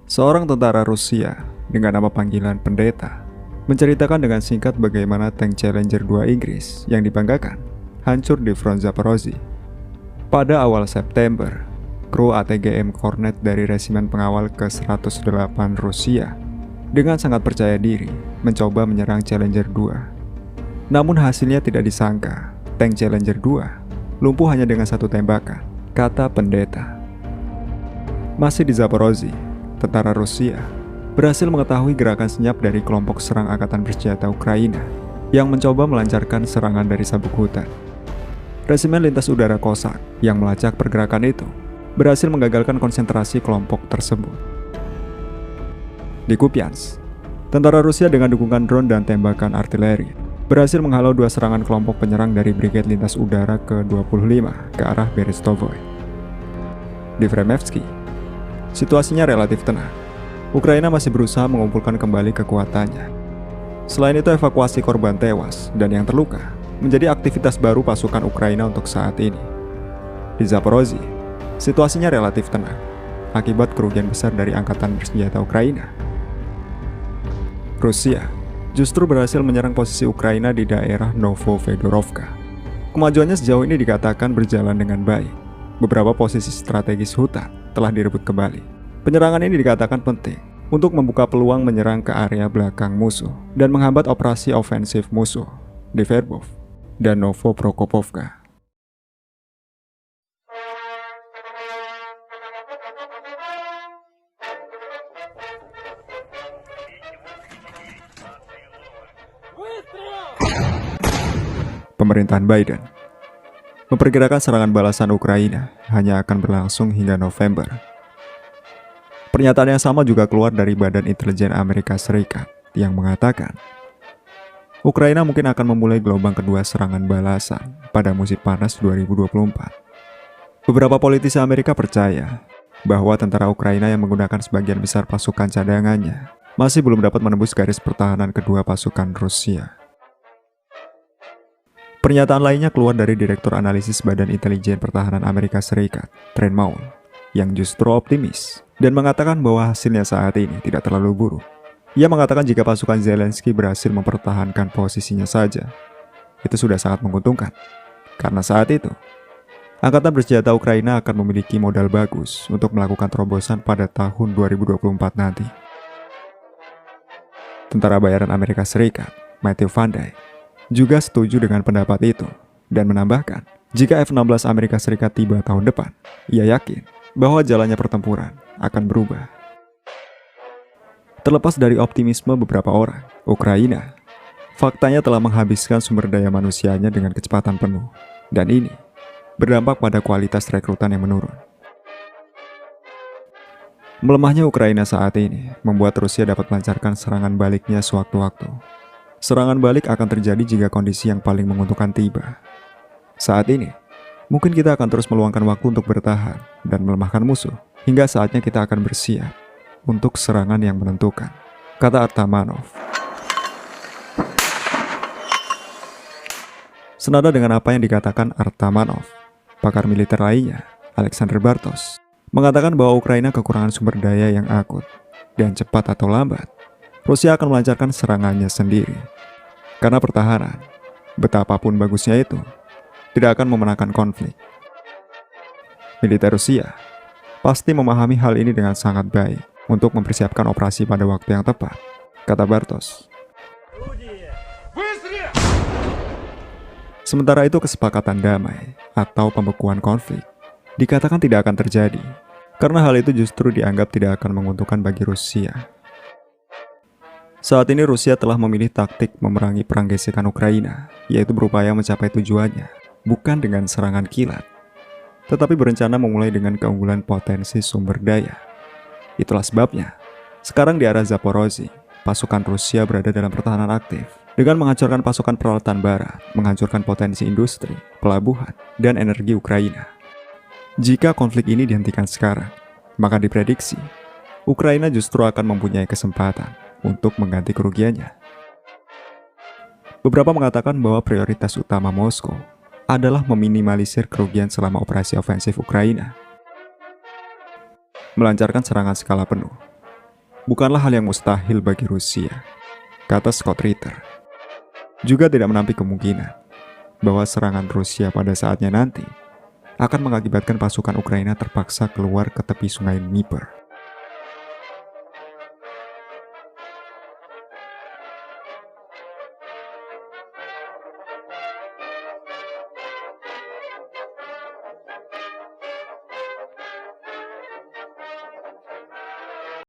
Seorang tentara Rusia dengan nama panggilan Pendeta menceritakan dengan singkat bagaimana tank Challenger 2 Inggris yang dibanggakan hancur di front Zaporozhye. Pada awal September, kru ATGM Kornet dari resimen pengawal ke-108 Rusia dengan sangat percaya diri mencoba menyerang Challenger 2. Namun hasilnya tidak disangka, tank Challenger 2 lumpuh hanya dengan satu tembakan, kata Pendeta. Masih di Zaporozhye, tentara Rusia berhasil mengetahui gerakan senyap dari kelompok serang angkatan bersenjata Ukraina yang mencoba melancarkan serangan dari sabuk hutan. Resimen lintas udara Cossack yang melacak pergerakan itu berhasil menggagalkan konsentrasi kelompok tersebut. Di Kupiansk, tentara Rusia dengan dukungan drone dan tembakan artileri berhasil menghalau dua serangan kelompok penyerang dari Brigade Lintas Udara ke-25 ke arah Berestovoy. Di Vremevsky, situasinya relatif tenang. Ukraina masih berusaha mengumpulkan kembali kekuatannya. Selain itu, evakuasi korban tewas dan yang terluka menjadi aktivitas baru pasukan Ukraina untuk saat ini. Di Zaporozhye, situasinya relatif tenang akibat kerugian besar dari angkatan bersenjata Ukraina. Rusia justru berhasil menyerang posisi Ukraina di daerah Novovedorovka. Kemajuannya sejauh ini dikatakan berjalan dengan baik. Beberapa posisi strategis hutan telah direbut kembali. Penyerangan ini dikatakan penting untuk membuka peluang menyerang ke area belakang musuh dan menghambat operasi ofensif musuh di Verbov dan Novoprokhopovka. Pemerintahan Biden memperkirakan serangan balasan Ukraina hanya akan berlangsung hingga November. Pernyataan yang sama juga keluar dari Badan Intelijen Amerika Serikat yang mengatakan Ukraina mungkin akan memulai gelombang kedua serangan balasan pada musim panas 2024. Beberapa politisi Amerika percaya bahwa tentara Ukraina yang menggunakan sebagian besar pasukan cadangannya masih belum dapat menembus garis pertahanan kedua pasukan Rusia. Pernyataan lainnya keluar dari Direktur Analisis Badan Intelijen Pertahanan Amerika Serikat, Trent Maul, yang justru optimis dan mengatakan bahwa hasilnya saat ini tidak terlalu buruk. Ia mengatakan jika pasukan Zelensky berhasil mempertahankan posisinya saja, itu sudah sangat menguntungkan. Karena saat itu, angkatan bersenjata Ukraina akan memiliki modal bagus untuk melakukan terobosan pada tahun 2024 nanti. Tentara bayaran Amerika Serikat, Matthew Van Dyke, juga setuju dengan pendapat itu dan menambahkan, jika F-16 Amerika Serikat tiba tahun depan, ia yakin bahwa jalannya pertempuran akan berubah. Terlepas dari optimisme beberapa orang, Ukraina faktanya telah menghabiskan sumber daya manusianya dengan kecepatan penuh, dan ini berdampak pada kualitas rekrutan yang menurun. Melemahnya Ukraina saat ini membuat Rusia dapat melancarkan serangan baliknya sewaktu-waktu. Serangan balik akan terjadi jika kondisi yang paling menguntungkan tiba. Saat ini, mungkin kita akan terus meluangkan waktu untuk bertahan dan melemahkan musuh, hingga saatnya kita akan bersiap untuk serangan yang menentukan, kata Artamanov. Senada dengan apa yang dikatakan Artamanov, pakar militer lainnya, Alexander Bartos, mengatakan bahwa Ukraina kekurangan sumber daya yang akut, dan cepat atau lambat, Rusia akan melancarkan serangannya sendiri. Karena pertahanan, betapapun bagusnya itu, tidak akan memenangkan konflik. Militer Rusia pasti memahami hal ini dengan sangat baik untuk mempersiapkan operasi pada waktu yang tepat, kata Bartos. Sementara itu, kesepakatan damai atau pembekuan konflik dikatakan tidak akan terjadi, karena hal itu justru dianggap tidak akan menguntungkan bagi Rusia. Saat ini Rusia telah memilih taktik memerangi perang gesekan Ukraina, yaitu berupaya mencapai tujuannya, bukan dengan serangan kilat, tetapi berencana memulai dengan keunggulan potensi sumber daya. Itulah sebabnya, sekarang di arah Zaporozhye, pasukan Rusia berada dalam pertahanan aktif, dengan menghancurkan pasukan peralatan barat, menghancurkan potensi industri, pelabuhan, dan energi Ukraina. Jika konflik ini dihentikan sekarang, maka diprediksi, Ukraina justru akan mempunyai kesempatan untuk mengganti kerugiannya. Beberapa mengatakan bahwa prioritas utama Moskow adalah meminimalisir kerugian selama operasi ofensif Ukraina. Melancarkan serangan skala penuh bukanlah hal yang mustahil bagi Rusia, kata Scott Ritter. Juga tidak menampik kemungkinan bahwa serangan Rusia pada saatnya nanti akan mengakibatkan pasukan Ukraina terpaksa keluar ke tepi sungai Dnieper.